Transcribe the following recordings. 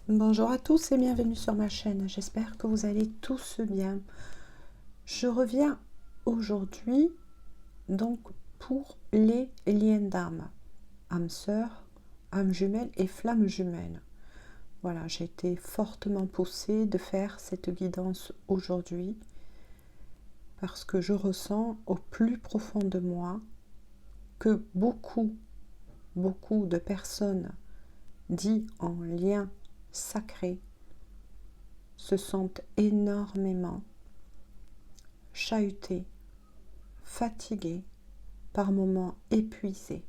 Bonjour à tous et bienvenue sur ma chaîne, j'espère que vous allez tous bien. Je reviens aujourd'hui donc pour les liens d'âme, âme sœur, âme jumelle et flamme jumelle. Voilà, j'ai été fortement poussée de faire cette guidance aujourd'hui parce que je ressens au plus profond de moi que beaucoup de personnes dites en lien sacré se sentent énormément chahutées, fatiguées, par moments épuisées.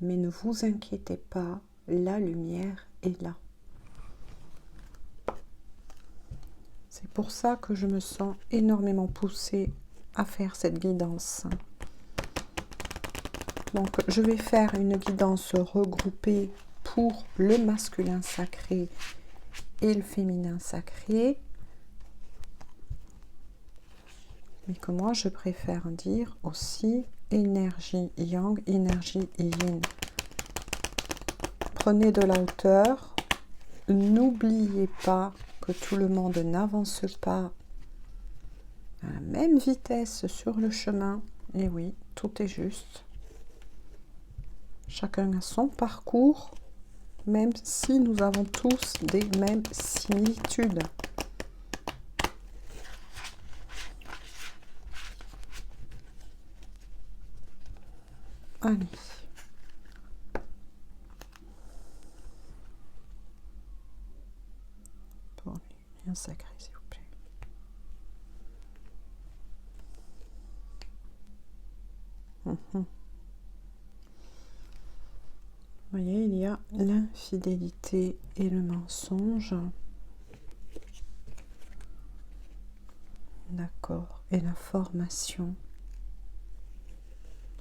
Mais ne vous inquiétez pas, la lumière est là. C'est pour ça que je me sens énormément poussée à faire cette guidance. Donc je vais faire une guidance regroupée pour le masculin sacré et le féminin sacré. Mais que moi je préfère dire aussi énergie yang, énergie yin. Prenez de la hauteur, n'oubliez pas que tout le monde n'avance pas à la même vitesse sur le chemin. Et oui, tout est juste. Chacun a son parcours, même si nous avons tous des mêmes similitudes. Allez. Pour les liens sacrés, s'il vous plaît. Vous voyez, il y a l'infidélité et le mensonge. D'accord. Et la formation.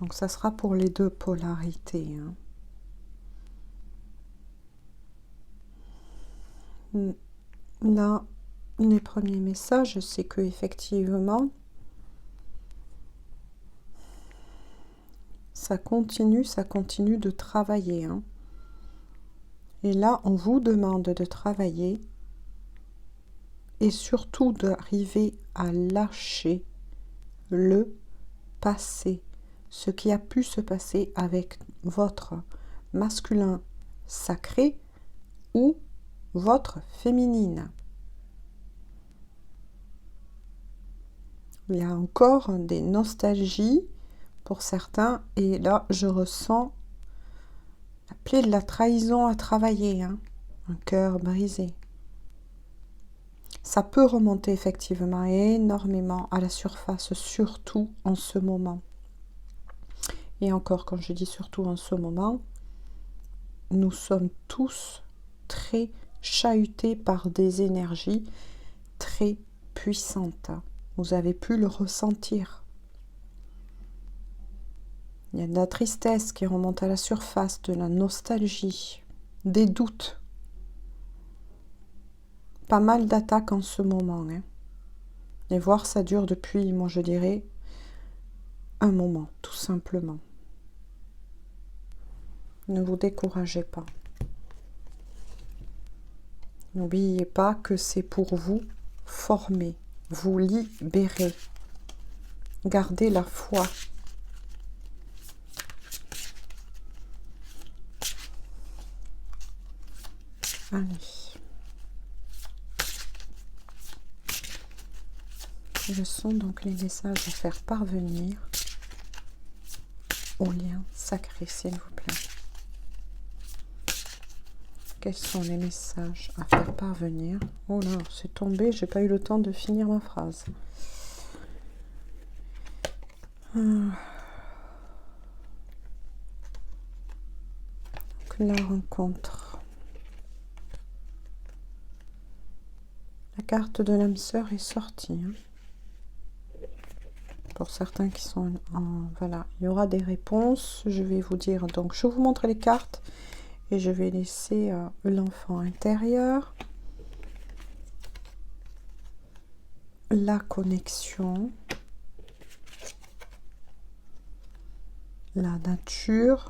Donc ça sera pour les deux polarités. Là, les premiers messages, c'est que effectivement, ça continue de travailler. Et là, on vous demande de travailler et surtout d'arriver à lâcher le passé, ce qui a pu se passer avec votre masculin sacré ou votre féminine. Il y a encore des nostalgies pour certains et là je ressens la plaie de la trahison à travailler, un cœur brisé. Ça peut remonter effectivement énormément à la surface, surtout en ce moment. Et encore, quand je dis surtout en ce moment, nous sommes tous très chahutés par des énergies très puissantes. Vous avez pu le ressentir. Il y a de la tristesse qui remonte à la surface, de la nostalgie, des doutes. Pas mal d'attaques en ce moment. Et voir ça dure depuis, moi je dirais, un moment, tout simplement. Ne vous découragez pas. N'oubliez pas que c'est pour vous former, vous libérer. Gardez la foi. Allez. Quels sont donc les messages à faire parvenir au lien sacré, s'il vous plaît? Quels sont les messages à faire parvenir? Oh là, c'est tombé, j'ai pas eu le temps de finir ma phrase. Donc, la rencontre. La carte de l'âme sœur est sortie. Pour certains qui sont en... Voilà, il y aura des réponses. Je vais vous dire, donc je vous montre les cartes et je vais laisser l'enfant intérieur. La connexion. La nature.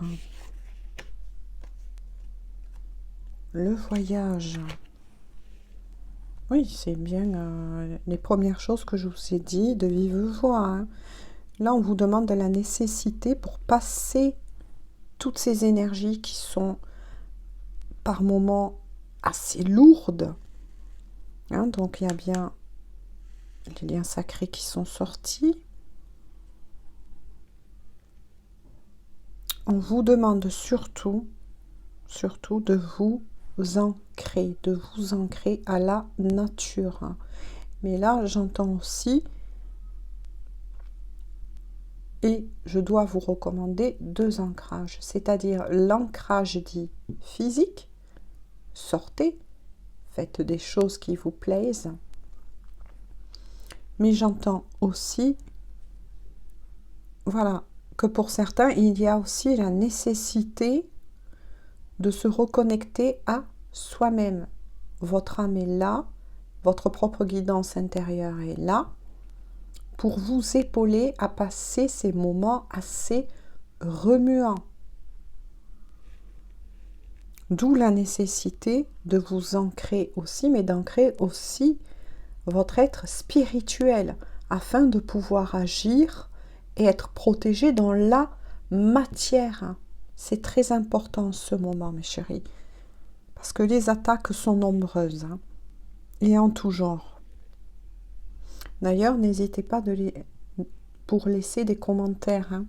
Le voyage. Oui, c'est bien les premières choses que je vous ai dit de vive voix, hein. Là, on vous demande de la nécessité pour passer toutes ces énergies qui sont par moments assez lourdes, hein. Donc, il y a bien les liens sacrés qui sont sortis. On vous demande surtout de vous ancrer à la nature. Mais là, j'entends aussi, et je dois vous recommander 2 ancrages, c'est-à-dire l'ancrage dit physique, sortez, faites des choses qui vous plaisent, mais j'entends aussi, voilà, que pour certains, il y a aussi la nécessité de se reconnecter à soi-même. Votre âme est là, votre propre guidance intérieure est là, pour vous épauler à passer ces moments assez remuants. D'où la nécessité de vous ancrer aussi, mais d'ancrer aussi votre être spirituel, afin de pouvoir agir et être protégé dans la matière. C'est très important ce moment, mes chéris, parce que les attaques sont nombreuses, hein, et en tout genre. D'ailleurs, n'hésitez pas pour laisser des commentaires, hein.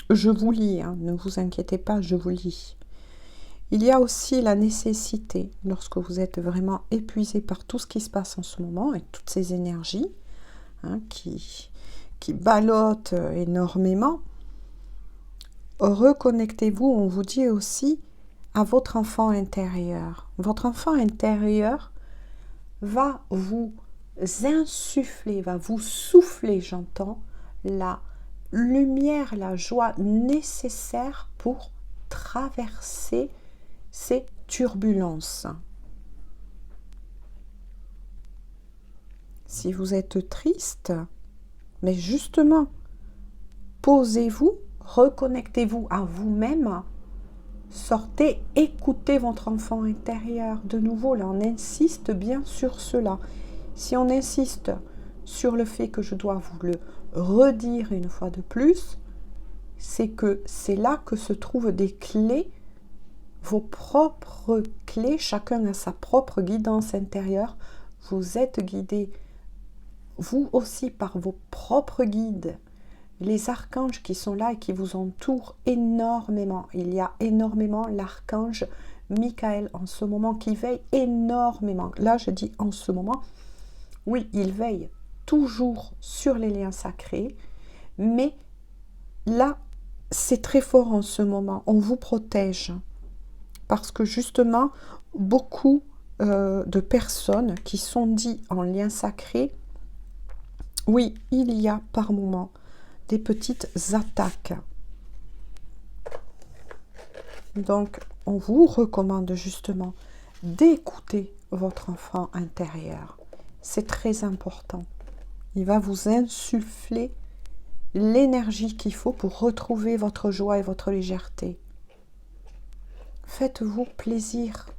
Je vous lis, hein, ne vous inquiétez pas, je vous lis. Il y a aussi la nécessité, lorsque vous êtes vraiment épuisé par tout ce qui se passe en ce moment et toutes ces énergies, hein, qui ballottent énormément, reconnectez-vous, on vous dit aussi, à votre enfant intérieur. Votre enfant intérieur va vous insuffler, va vous souffler, j'entends, la lumière, la joie nécessaire pour traverser ces turbulences. Si vous êtes triste, mais justement, posez-vous, reconnectez-vous à vous-même, sortez, écoutez votre enfant intérieur. De nouveau, là, on insiste bien sur cela. Si on insiste sur le fait que je dois vous le redire une fois de plus, c'est que c'est là que se trouvent des clés, vos propres clés, chacun a sa propre guidance intérieure. Vous êtes guidé, vous aussi, par vos propres guides, les archanges qui sont là et qui vous entourent énormément. Il y a énormément l'archange Michael en ce moment qui veille énormément. Là, je dis en ce moment, oui, il veille toujours sur les liens sacrés, mais là, c'est très fort en ce moment. On vous protège parce que justement, beaucoup de personnes qui sont dites en lien sacré, oui, il y a par moment des petites attaques. Donc, on vous recommande justement d'écouter votre enfant intérieur. C'est très important. Il va vous insuffler l'énergie qu'il faut pour retrouver votre joie et votre légèreté. Faites-vous plaisir.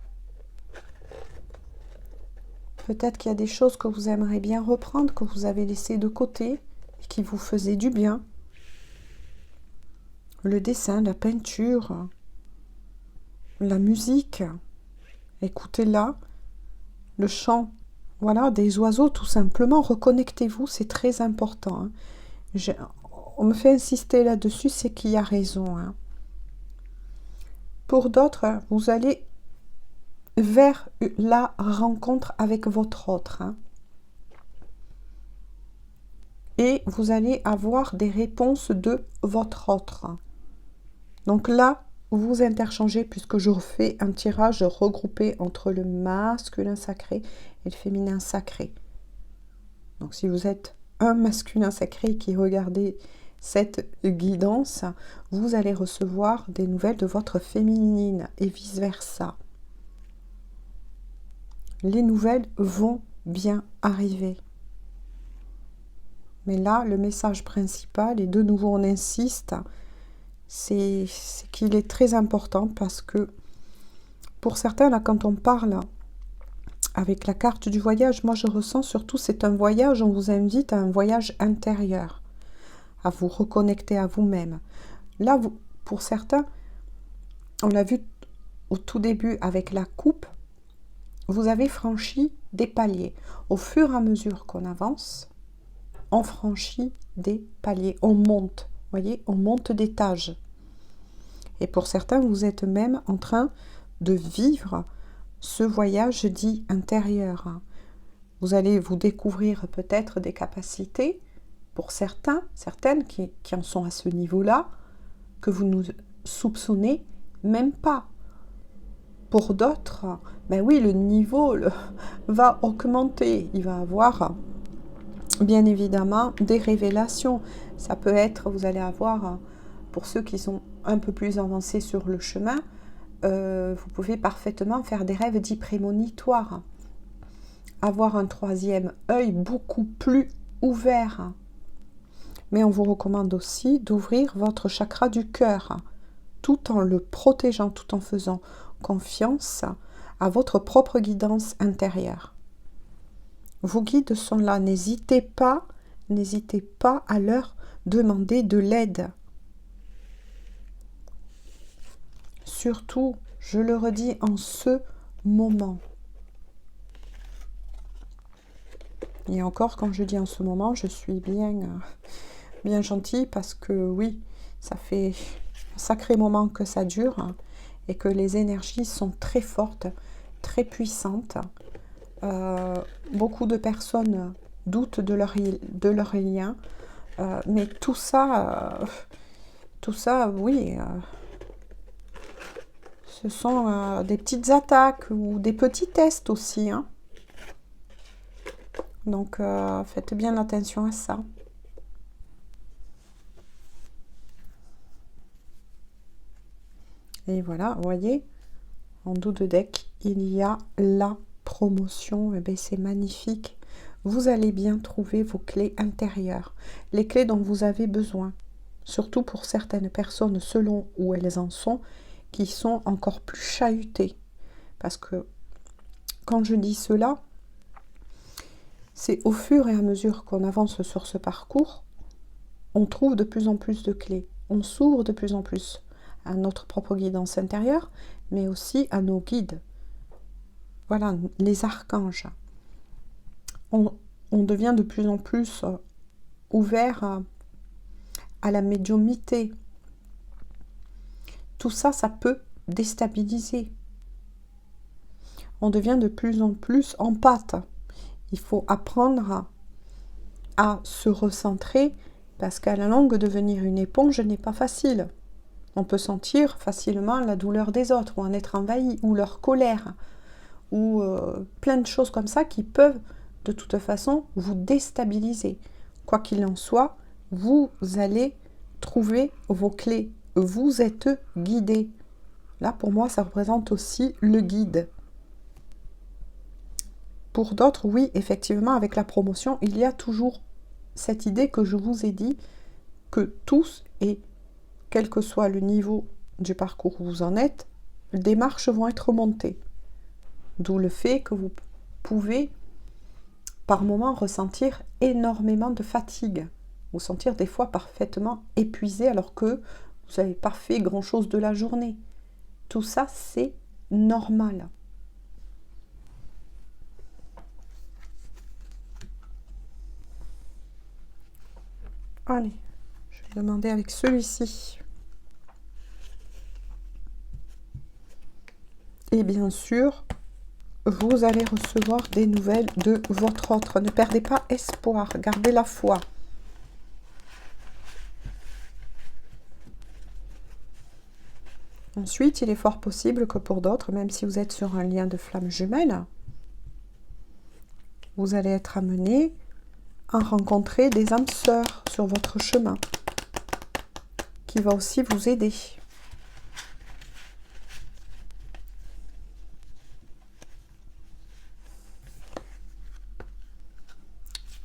Peut-être qu'il y a des choses que vous aimeriez bien reprendre, que vous avez laissées de côté et qui vous faisaient du bien. Le dessin, la peinture, la musique, écoutez-la, le chant, voilà, des oiseaux tout simplement, reconnectez-vous, c'est très important, hein. On me fait insister là-dessus, c'est qu'il y a raison, hein. Pour d'autres, vous allez vers la rencontre avec votre autre, hein. Et vous allez avoir des réponses de votre autre. Donc là, vous interchangez, puisque je fais un tirage regroupé entre le masculin sacré et le féminin sacré. Donc si vous êtes un masculin sacré qui regardez cette guidance, vous allez recevoir des nouvelles de votre féminine et vice-versa. Les nouvelles vont bien arriver. Mais là, le message principal, et de nouveau on insiste, c'est qu'il est très important parce que Pour certains, là, quand on parle avec la carte du voyage, moi je ressens surtout c'est un voyage, on vous invite à un voyage intérieur, à vous reconnecter à vous-même. Là, pour certains, on l'a vu au tout début avec la coupe, vous avez franchi des paliers. Au fur et à mesure qu'on avance, on franchit des paliers, on monte, voyez, on monte d'étages. Et pour certains, vous êtes même en train de vivre ce voyage dit intérieur. Vous allez vous découvrir peut-être des capacités, pour certains, certaines qui en sont à ce niveau-là, que vous ne soupçonnez même pas. Pour d'autres, ben oui, le niveau va augmenter. Il va avoir, bien évidemment, des révélations. Ça peut être, vous allez avoir, pour ceux qui sont un peu plus avancés sur le chemin, vous pouvez parfaitement faire des rêves dits prémonitoires. Avoir un troisième œil beaucoup plus ouvert. Mais on vous recommande aussi d'ouvrir votre chakra du cœur, tout en le protégeant, tout en faisant confiance à votre propre guidance intérieure. Vos guides sont là, n'hésitez pas à leur demander de l'aide. Surtout, je le redis, en ce moment. Et encore, quand je dis en ce moment, je suis bien gentille parce que oui, ça fait un sacré moment que ça dure et que les énergies sont très fortes, très puissantes. Beaucoup de personnes doutent de leur lien, mais tout ça, oui, ce sont des petites attaques ou des petits tests aussi, hein. Donc, faites bien attention à ça. Et voilà, vous voyez, en dos de deck, il y a la promotion. Eh bien, c'est magnifique. Vous allez bien trouver vos clés intérieures, les clés dont vous avez besoin. Surtout pour certaines personnes, selon où elles en sont, qui sont encore plus chahutées. Parce que, quand je dis cela, c'est au fur et à mesure qu'on avance sur ce parcours, on trouve de plus en plus de clés. On s'ouvre de plus en plus à notre propre guidance intérieure, mais aussi à nos guides. Voilà, les archanges. On devient de plus en plus ouvert à la médiumnité. Tout ça, ça peut déstabiliser. On devient de plus en plus empathe. Il faut apprendre à se recentrer parce qu'à la longue, devenir une éponge n'est pas facile. On peut sentir facilement la douleur des autres ou en être envahi ou leur colère ou plein de choses comme ça qui peuvent de toute façon vous déstabiliser. Quoi qu'il en soit, vous allez trouver vos clés. Vous êtes guidé. Là, pour moi, ça représente aussi le guide. Pour d'autres, oui, effectivement, avec la promotion, il y a toujours cette idée que je vous ai dit, que tous, et quel que soit le niveau du parcours où vous en êtes, des marches vont être montées. D'où le fait que vous pouvez, par moments, ressentir énormément de fatigue. Vous sentir des fois parfaitement épuisé alors que vous n'avez pas fait grand-chose de la journée. Tout ça, c'est normal. Allez, je vais demander avec celui-ci. Et bien sûr, vous allez recevoir des nouvelles de votre autre. Ne perdez pas espoir, gardez la foi. Ensuite, il est fort possible que pour d'autres, même si vous êtes sur un lien de flamme jumelle, vous allez être amené à rencontrer des âmes sœurs sur votre chemin, qui va aussi vous aider.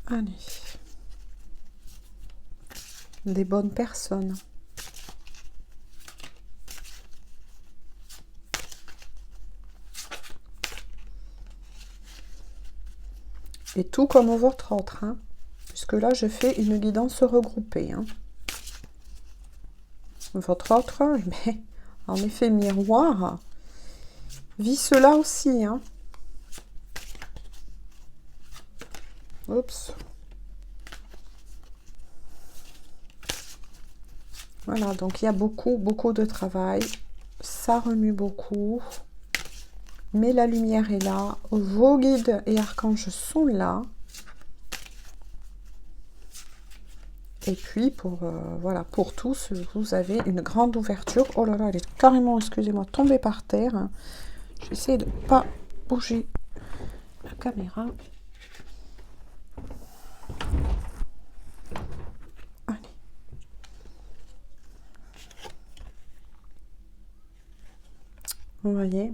Allez. Des bonnes personnes. Et tout comme votre autre, hein, puisque là, je fais une guidance regroupée. Hein. Votre autre, mais en effet miroir, vit cela aussi. Hein. Oups. Voilà, donc il y a beaucoup de travail. Ça remue beaucoup. Mais la lumière est là. Vos guides et archanges sont là. Et puis, voilà, pour tous, vous avez une grande ouverture. Oh là là, elle est carrément, excusez-moi, tombée par terre. Je vais essayer de ne pas bouger la caméra. Allez. Vous voyez,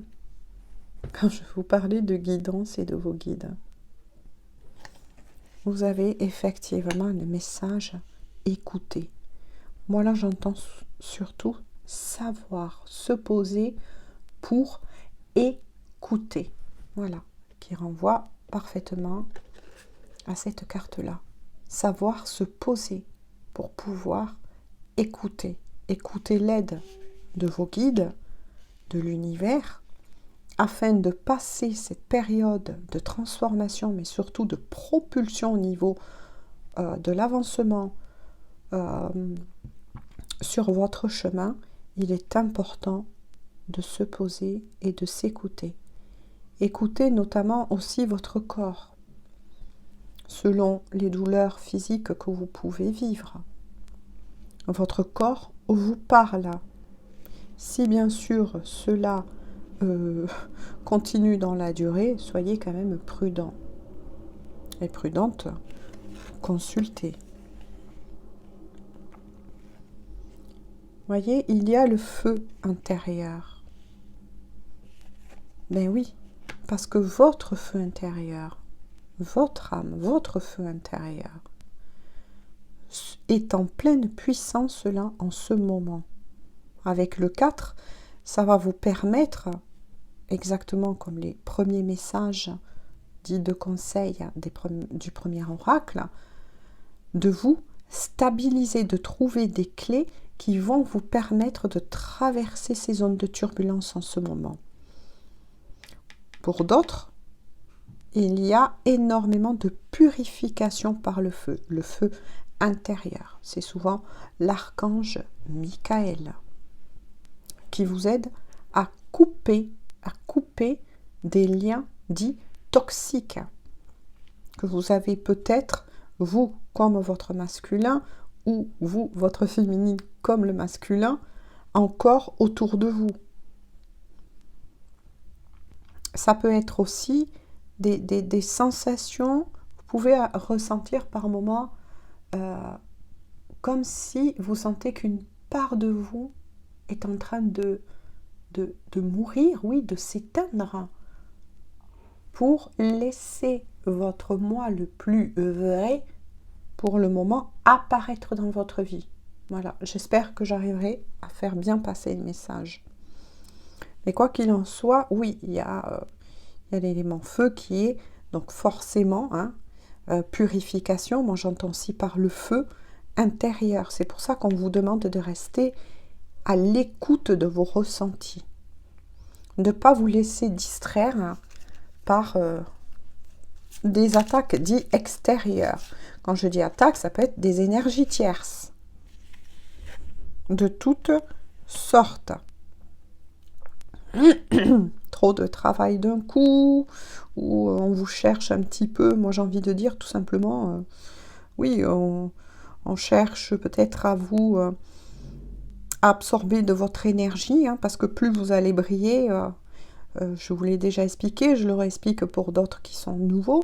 quand je vous parlais de guidance et de vos guides, vous avez effectivement le message écouter. Moi là, j'entends surtout savoir se poser pour écouter. Voilà, qui renvoie parfaitement à cette carte-là. Savoir se poser pour pouvoir écouter. Écouter l'aide de vos guides, de l'univers, afin de passer cette période de transformation, mais surtout de propulsion au niveau de l'avancement sur votre chemin. Il est important de se poser et de s'écouter. Écoutez notamment aussi votre corps, selon les douleurs physiques que vous pouvez vivre. Votre corps vous parle. Si bien sûr cela continue dans la durée, soyez quand même prudent et prudente, consultez. Voyez, il y a le feu intérieur. Ben oui, parce que votre feu intérieur, votre âme, votre feu intérieur est en pleine puissance là en ce moment. Avec le 4, ça va vous permettre, exactement comme les premiers messages dits de conseil du premier oracle, de vous stabiliser, de trouver des clés qui vont vous permettre de traverser ces zones de turbulence en ce moment. Pour d'autres, il y a énormément de purification par le feu intérieur. C'est souvent l'archange Michael qui vous aide à couper des liens dits toxiques que vous avez peut-être, vous comme votre masculin, ou vous, votre féminine, comme le masculin, encore autour de vous. Ça peut être aussi des sensations, vous pouvez ressentir par moments comme si vous sentez qu'une part de vous est en train de mourir, oui, de s'éteindre, pour laisser votre moi le plus vrai, pour le moment, apparaître dans votre vie. Voilà, j'espère que j'arriverai à faire bien passer le message. Mais quoi qu'il en soit, oui, il y a l'élément feu qui est donc forcément purification. Moi, j'entends aussi par le feu intérieur. C'est pour ça qu'on vous demande de rester à l'écoute de vos ressentis. De ne pas vous laisser distraire par des attaques dites extérieures. Quand je dis attaque, ça peut être des énergies tierces. De toutes sortes. Trop de travail d'un coup, ou on vous cherche un petit peu. Moi, j'ai envie de dire tout simplement, oui, on cherche peut-être à vous absorber de votre énergie, parce que plus vous allez briller, je vous l'ai déjà expliqué, je le réexplique pour d'autres qui sont nouveaux,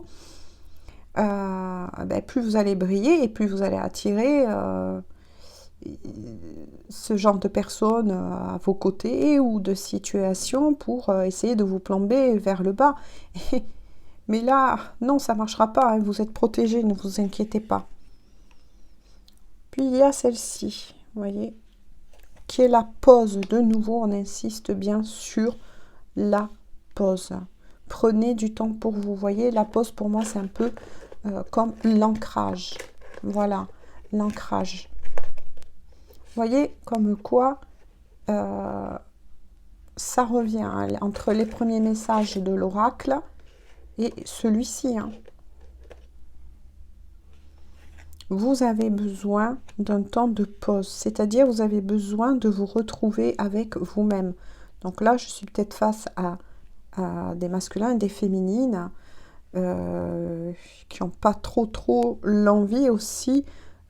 plus vous allez briller et plus vous allez attirer ce genre de personnes à vos côtés ou de situations pour essayer de vous plomber vers le bas. Mais là, non, ça ne marchera pas, vous êtes protégés, ne vous inquiétez pas. Puis il y a celle-ci, vous voyez, qui est la pause. De nouveau, on insiste bien sur la pause. prenez du temps pour vous. Vous voyez, la pause pour moi, c'est un peu comme l'ancrage. Voilà, l'ancrage. Vous voyez, comme quoi ça revient hein, entre les premiers messages de l'oracle et celui-ci. Hein. Vous avez besoin d'un temps de pause, c'est-à-dire vous avez besoin de vous retrouver avec vous-même. Donc là, je suis peut-être face à des masculins et des féminines qui n'ont pas trop l'envie aussi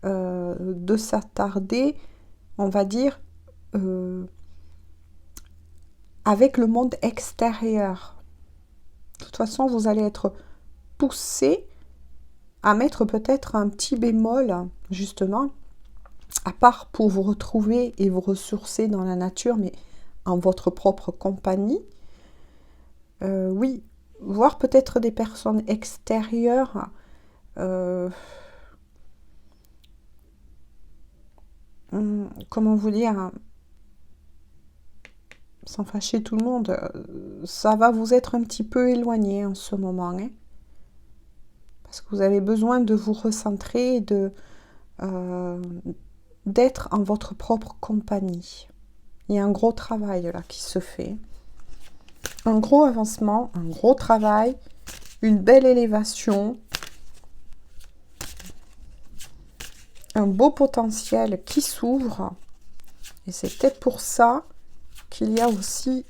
de s'attarder, on va dire, avec le monde extérieur. De toute façon, vous allez être poussé à mettre peut-être un petit bémol, justement, à part pour vous retrouver et vous ressourcer dans la nature, mais en votre propre compagnie. Oui, voir peut-être des personnes extérieures comment vous dire, sans fâcher tout le monde, ça va vous être un petit peu éloigné en ce moment, hein, parce que vous avez besoin de vous recentrer, d'être en votre propre compagnie. Il y a un gros travail là qui se fait, un gros avancement, un gros travail, une belle élévation, un beau potentiel qui s'ouvre, et c'est peut-être pour ça qu'il y a aussi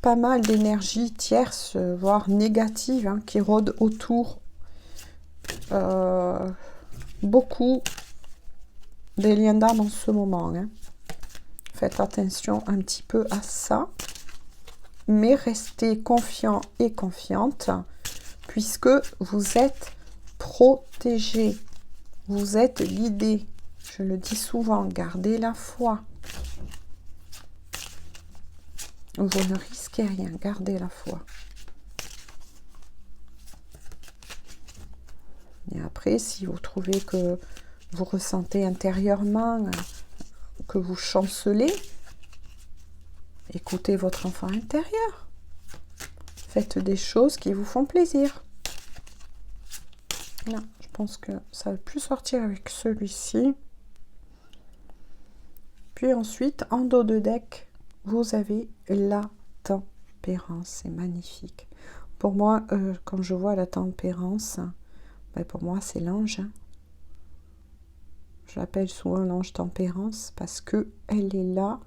pas mal d'énergie tierce, voire négative, hein, qui rôde autour. Beaucoup des liens d'âme en ce moment. Hein. Faites attention un petit peu à ça. Mais restez confiant et confiante, puisque vous êtes protégé. Vous êtes guidé. Je le dis souvent, gardez la foi. Vous ne risquez rien, gardez la foi. Et après, si vous trouvez que vous ressentez intérieurement que vous chancelez, écoutez votre enfant intérieur. Faites des choses qui vous font plaisir. Non, je pense que ça va plus sortir avec celui-ci. Puis ensuite, en dos de deck, vous avez la tempérance. C'est magnifique. Pour moi, quand je vois la tempérance, ben pour moi, c'est l'ange. Hein. Je l'appelle souvent l'ange tempérance parce que elle est là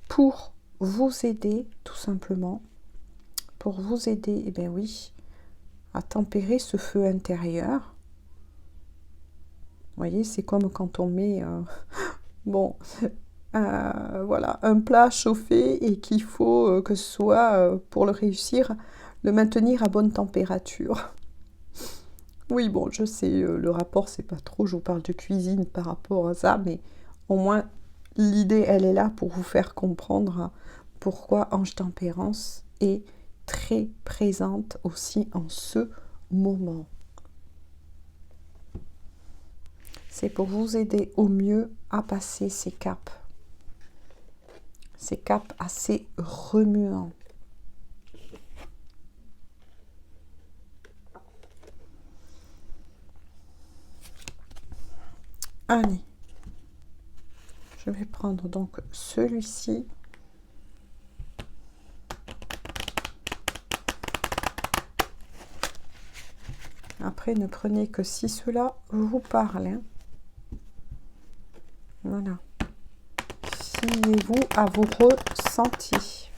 pour vous aider, tout simplement. Pour vous aider, eh bien oui, à tempérer ce feu intérieur. Vous voyez, c'est comme quand on met... bon... voilà, un plat chauffé et qu'il faut que ce soit, pour le réussir, le maintenir à bonne température. Oui, bon, je sais, le rapport, c'est pas trop, je vous parle de cuisine par rapport à ça, mais au moins, l'idée, elle est là pour vous faire comprendre pourquoi Ange Tempérance est très présente aussi en ce moment. C'est pour vous aider au mieux à passer ces caps. Ces caps assez remuants. Allez, je vais prendre donc celui-ci. Après, ne prenez que si cela vous parle. Hein. Voilà. Fiez-vous à vos ressentis.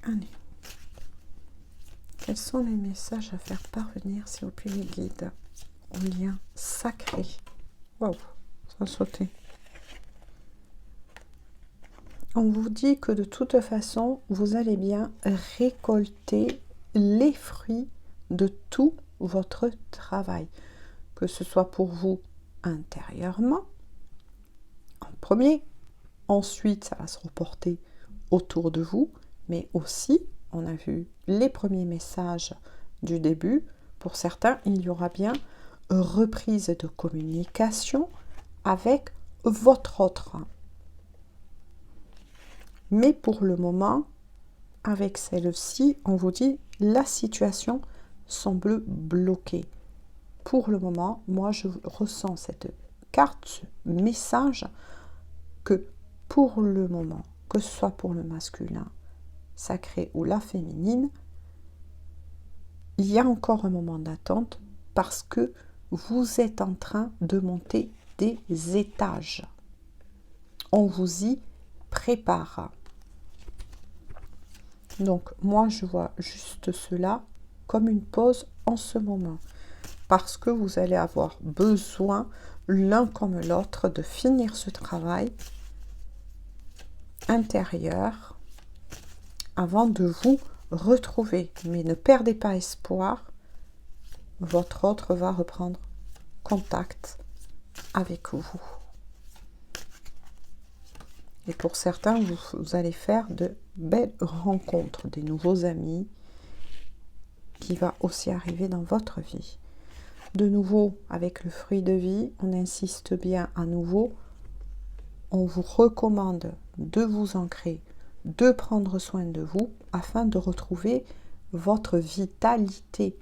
Allez. Quels sont les messages à faire parvenir, s'il vous plaît, les guides, au lien sacré? Waouh, ça a sauté. On vous dit que de toute façon, vous allez bien récolter les fruits de tout votre travail. Que ce soit pour vous intérieurement, en premier. Ensuite, ça va se reporter autour de vous, mais aussi, on a vu les premiers messages du début. Pour certains, il y aura bien reprise de communication avec votre autre. Mais pour le moment, avec celle-ci, on vous dit la situation semble bloquée. Pour le moment, moi je ressens cette carte, ce message que pour le moment, que ce soit pour le masculin sacré ou la féminine, il y a encore un moment d'attente parce que vous êtes en train de monter des étages. On vous y prépare. Donc, moi, je vois juste cela comme une pause en ce moment. Parce que vous allez avoir besoin, l'un comme l'autre, de finir ce travail intérieur avant de vous retrouver. Mais ne perdez pas espoir, votre autre va reprendre contact avec vous. Et pour certains, vous allez faire de belles rencontres, des nouveaux amis qui va aussi arriver dans votre vie. De nouveau, avec le fruit de vie, on insiste bien à nouveau. On vous recommande de vous ancrer, de prendre soin de vous afin de retrouver votre vitalité.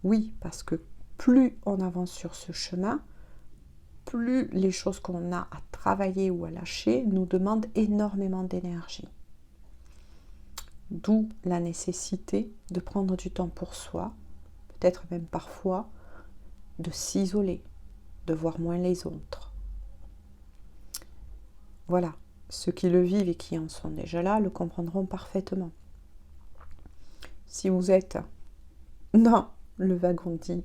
Oui, parce que plus on avance sur ce chemin, plus les choses qu'on a à travailler ou à lâcher nous demandent énormément d'énergie. D'où la nécessité de prendre du temps pour soi, peut-être même parfois de s'isoler, de voir moins les autres. Voilà, ceux qui le vivent et qui en sont déjà là le comprendront parfaitement. Si vous êtes dans le wagon dit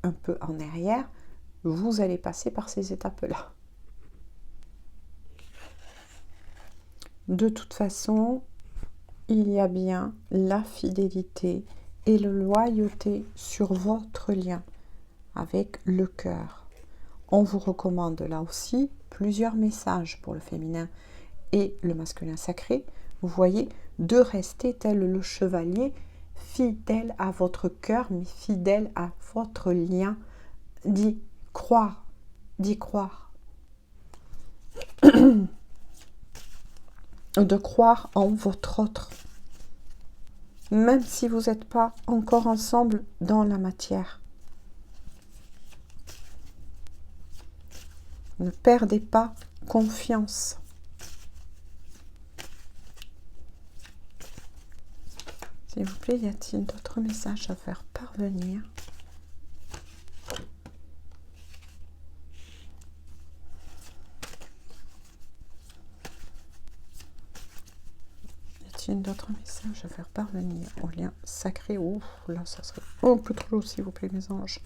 un peu en arrière, vous allez passer par ces étapes-là. De toute façon, il y a bien la fidélité et la loyauté sur votre lien avec le cœur. On vous recommande là aussi plusieurs messages pour le féminin et le masculin sacré. Vous voyez, de rester tel le chevalier, fidèle à votre cœur, mais fidèle à votre lien, d'y croire. De croire en votre autre. Même si vous n'êtes pas encore ensemble dans la matière. Ne perdez pas confiance. S'il vous plaît, y a-t-il d'autres messages à faire parvenir ? Y a-t-il d'autres messages à faire parvenir au lien sacré ? Ouf, là, ça serait un peu trop lourd, s'il vous plaît, mes anges.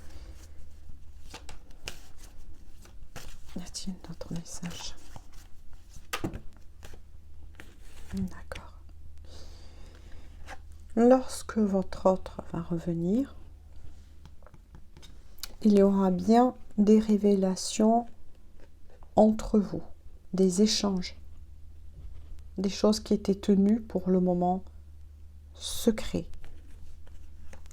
Y a-t-il d'autres messages ? D'accord. Lorsque votre autre va revenir, il y aura bien des révélations entre vous, des échanges, des choses qui étaient tenues pour le moment secrets,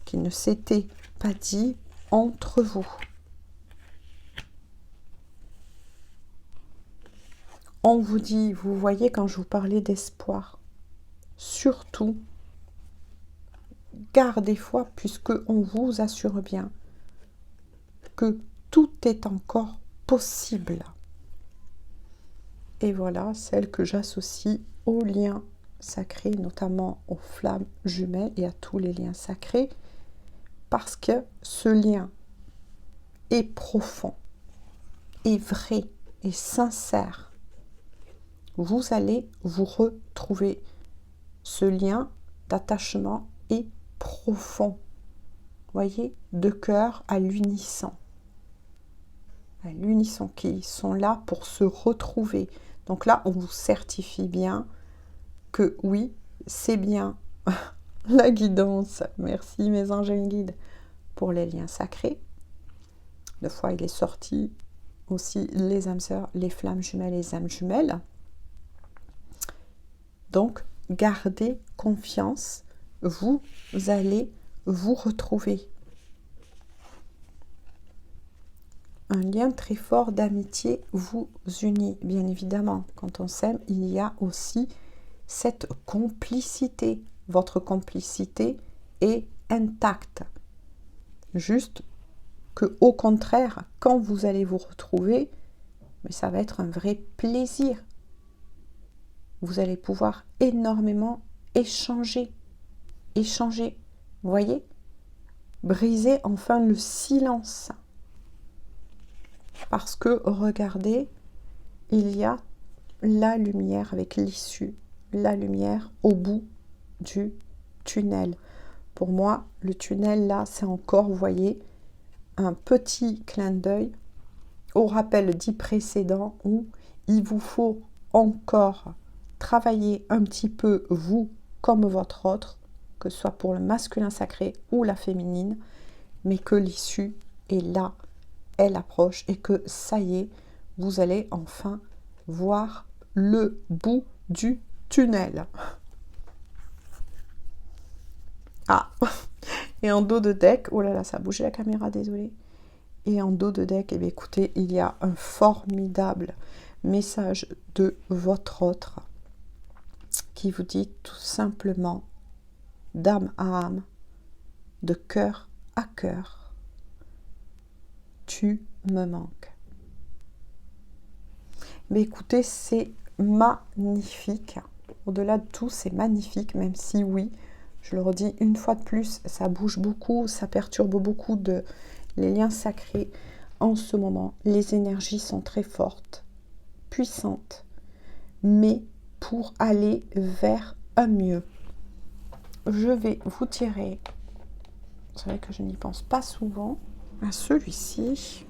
qui ne s'étaient pas dit entre vous. On vous dit, vous voyez quand je vous parlais d'espoir, surtout, gardez foi puisque on vous assure bien que tout est encore possible. Et voilà, celle que j'associe aux liens sacrés, notamment aux flammes jumelles et à tous les liens sacrés, parce que ce lien est profond, est vrai, est sincère. Vous allez vous retrouver. Ce lien d'attachement est profond. Voyez, de cœur à l'unisson. À l'unisson, qui sont là pour se retrouver. Donc là, on vous certifie bien que oui, c'est bien la guidance. Merci mes anges et mes guides pour les liens sacrés. Deux fois, il est sorti aussi les âmes sœurs, les flammes jumelles et les âmes jumelles. Donc, gardez confiance, vous allez vous retrouver. un lien très fort d'amitié vous unit. Bien évidemment, quand on s'aime, il y a aussi cette complicité. Votre complicité est intacte. Juste que, au contraire, quand vous allez vous retrouver, mais ça va être un vrai plaisir. Vous allez pouvoir énormément échanger. Vous voyez? Briser enfin le silence. Parce que, regardez, il y a la lumière avec l'issue, la lumière au bout du tunnel. Pour moi, le tunnel, là, c'est encore, vous voyez, un petit clin d'œil au rappel dit précédent où il vous faut encore travailler un petit peu, vous, comme votre autre, que ce soit pour le masculin sacré ou la féminine, mais que l'issue est là, elle approche et que ça y est, vous allez enfin voir le bout du tunnel. Ah, et en dos de deck, oh là là, ça a bougé la caméra, désolé. Et en dos de deck, eh bien, écoutez, il y a un formidable message de votre autre qui vous dit tout simplement, d'âme à âme, de cœur à cœur, tu me manques. Mais écoutez, c'est magnifique. Au-delà de tout, c'est magnifique, même si oui, je le redis une fois de plus, ça bouge beaucoup, ça perturbe beaucoup les liens sacrés. En ce moment, les énergies sont très fortes, puissantes, mais pour aller vers un mieux. Je vais vous tirer, c'est vrai que je n'y pense pas souvent, à celui-ci,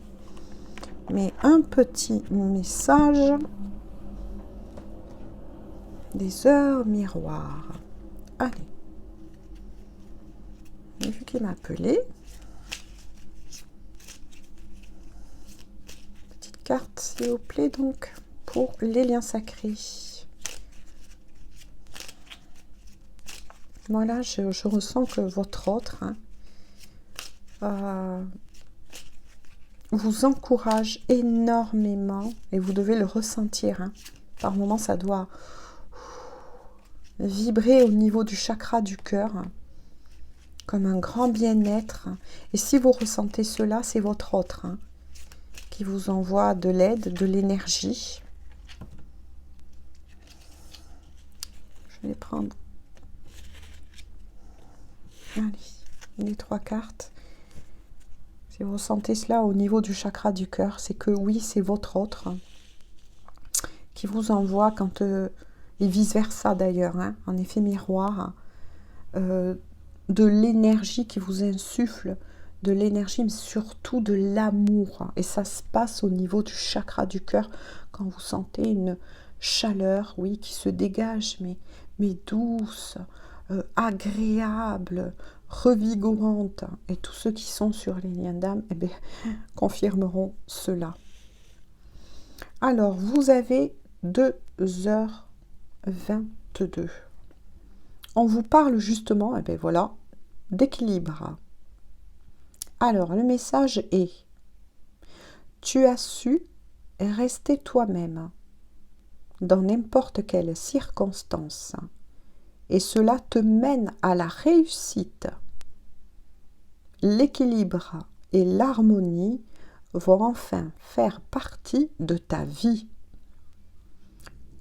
mais un petit message des heures miroirs. Allez, j'ai vu qu'il m'a appelé. Petite carte, s'il vous plaît, donc, pour les liens sacrés. Voilà, je ressens que votre autre vous encourage énormément et vous devez le ressentir. Par moments, ça doit vibrer au niveau du chakra du cœur, comme un grand bien-être. Et si vous ressentez cela, c'est votre autre qui vous envoie de l'aide, de l'énergie. Je vais prendre les 3 cartes. Si vous ressentez cela au niveau du chakra du cœur, c'est que oui, c'est votre autre qui vous envoie quand... et vice-versa d'ailleurs, en effet miroir, de l'énergie qui vous insuffle, de l'énergie, mais surtout de l'amour. Et ça se passe au niveau du chakra du cœur, quand vous sentez une chaleur, oui, qui se dégage, mais douce, agréable, revigorante. Et tous ceux qui sont sur les liens d'âme, eh bien, confirmeront cela. Alors, vous avez 2h22. On vous parle justement, eh bien voilà, d'équilibre. Alors, le message est: tu as su rester toi-même dans n'importe quelle circonstance, et cela te mène à la réussite. L'équilibre et l'harmonie vont enfin faire partie de ta vie.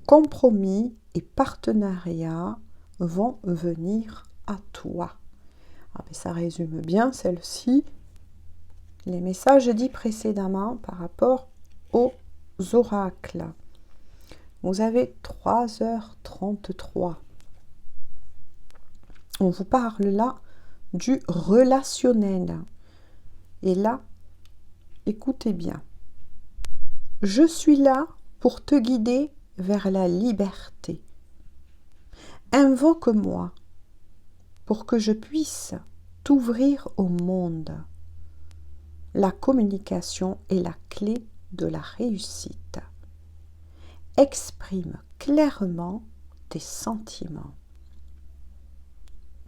Compromis et partenariats vont venir à toi. Ah, mais ça résume bien celle-ci, les messages dits précédemment par rapport aux oracles. Vous avez 3h33. On vous parle là du relationnel. Et là, écoutez bien. Je suis là pour te guider vers la liberté. Invoque-moi pour que je puisse t'ouvrir au monde. La communication est la clé de la réussite. Exprime clairement tes sentiments.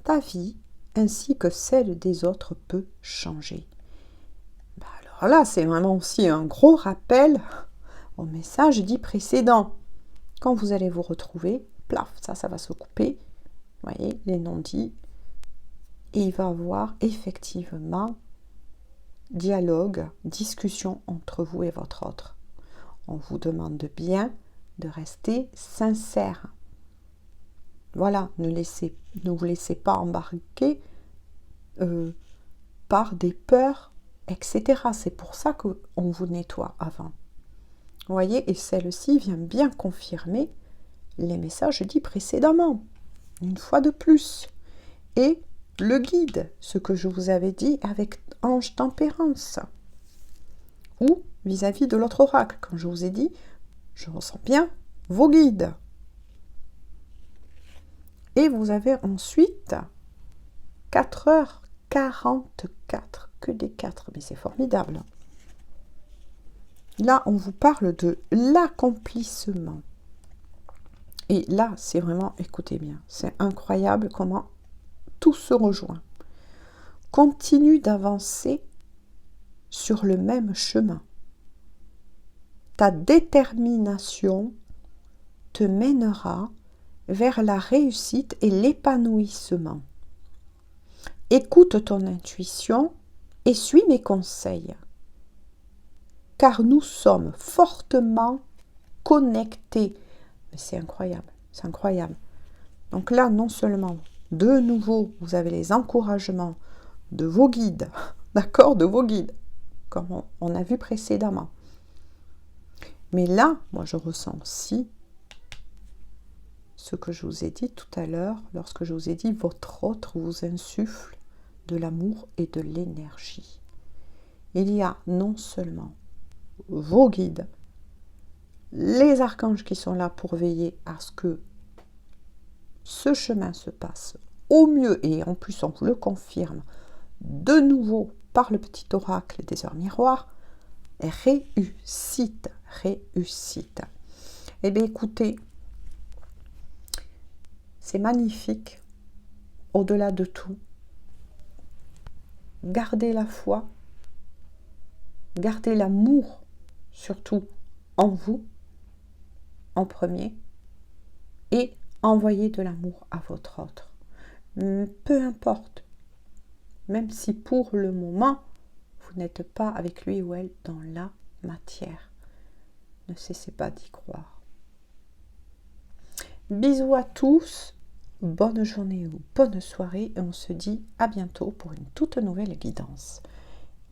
Ta vie ainsi que celle des autres peut changer. Alors là, c'est vraiment aussi un gros rappel au message dit précédent. Quand vous allez vous retrouver, plaf, ça va se couper. Vous voyez, les non-dits. Et il va y avoir effectivement dialogue, discussion entre vous et votre autre. On vous demande bien de rester sincère. Voilà, ne vous laissez pas embarquer par des peurs, etc. C'est pour ça qu'on vous nettoie avant. Vous voyez, et celle-ci vient bien confirmer les messages dits précédemment, une fois de plus. Et le guide, ce que je vous avais dit avec Ange Tempérance, ou vis-à-vis de l'autre oracle, quand je vous ai dit, je ressens bien vos guides. Et vous avez ensuite 4h44, que des 4, mais c'est formidable. Là, on vous parle de l'accomplissement. Et là, c'est vraiment, écoutez bien, c'est incroyable comment tout se rejoint. Continue d'avancer sur le même chemin. Ta détermination te mènera vers la réussite et l'épanouissement. Écoute ton intuition et suis mes conseils, car nous sommes fortement connectés. Mais c'est incroyable, c'est incroyable. Donc là, non seulement, de nouveau, vous avez les encouragements de vos guides, d'accord, de vos guides, comme on a vu précédemment. Mais là, moi, je ressens aussi ce que je vous ai dit tout à l'heure, lorsque je vous ai dit, votre autre vous insuffle de l'amour et de l'énergie. Il y a non seulement vos guides, les archanges qui sont là pour veiller à ce que ce chemin se passe au mieux, et en plus on vous le confirme de nouveau par le petit oracle des heures miroirs, réussite, réussite. Eh bien écoutez, c'est magnifique, au-delà de tout. Gardez la foi, gardez l'amour, surtout en vous, en premier, et envoyez de l'amour à votre autre. Peu importe, même si pour le moment, vous n'êtes pas avec lui ou elle dans la matière. Ne cessez pas d'y croire. Bisous à tous, bonne journée ou bonne soirée, et on se dit à bientôt pour une toute nouvelle guidance.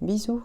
Bisous.